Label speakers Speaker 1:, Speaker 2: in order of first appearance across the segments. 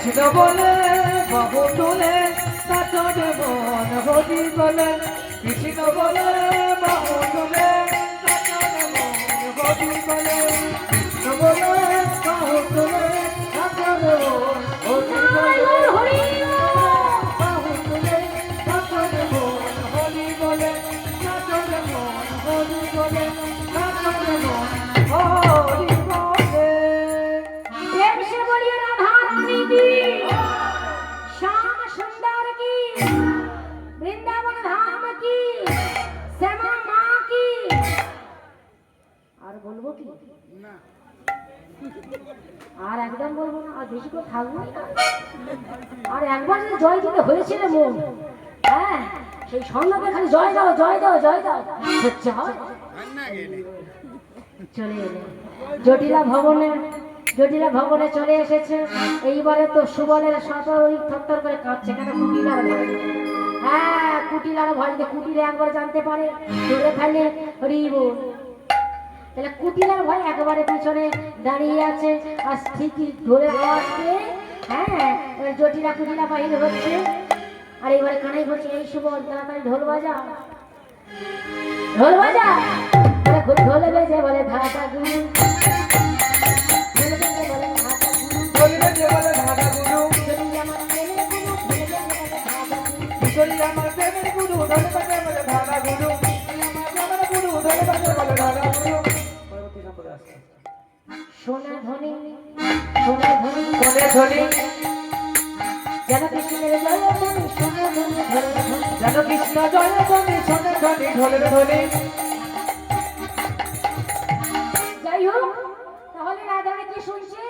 Speaker 1: কৃষ্ণ বলে বাহু তুলে কাটে মন হরি বলে কৃষ্ণ বলে বাহু তুলে কাটে মন হরি বলে কৃষ্ণ বলে বাহু তুলে কাটে মন হরি বলে বাহু তুলে কাটে মন হরি বলে কাটে মন হরি বলে কাটে মন হরি বলে
Speaker 2: प्रेम से बोलिए राधा रानी की श्याम सुंदर की वृंदावन धाम की श्यामा माँ की और बोलबो की
Speaker 1: না
Speaker 2: আর একদম বলবো না আর বেশি করে থাকবো না আর একবার যে জয় দিতে হয়েছিল মন হ্যাঁ সেই সন্ধ্যাতে খালি জয় দাও জয় দাও জয় দাও জয় চলে এলো জটিলা ভবনে চলে এসেছে। এইবারে তো সুবলের সাথে ওই থরথর করে কাঁপছে কেন কুটিলার ভয়। হ্যাঁ কুটিলার ভয় যে কুটিলে একবার জানতে পারে ধরে ফেলে হরিবল তাহলে কুটিলার ভয় একেবারে পিছনে দাঁড়িয়ে আছে আর ঠিকই ধরে আসছে। হ্যাঁ জটিলা কুটিলা বাহির হচ্ছে আর এবারে কানাই বলছে এই সুবল তাড়াতাড়ি ঢোল বাজা ঢোলে বেজে বলে ধাটা গুরু সোনা ধ্বনি যেন কৃষ্ণের জয় ধ্বনি সোনা ধ্বনি
Speaker 1: যেন কৃষ্ণ জয় ধ্বনি সোনা ধ্বনি ঢোলের ধ্বনি।
Speaker 2: যাই হোক তাহলে রাধারানী কি শুনছে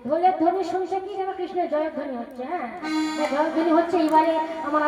Speaker 2: ঢোলের ধ্বনি শুনছে কি যেন কৃষ্ণের জয় ধ্বনি হচ্ছে। হ্যাঁ জয় ধ্বনি হচ্ছে এইবারে আমার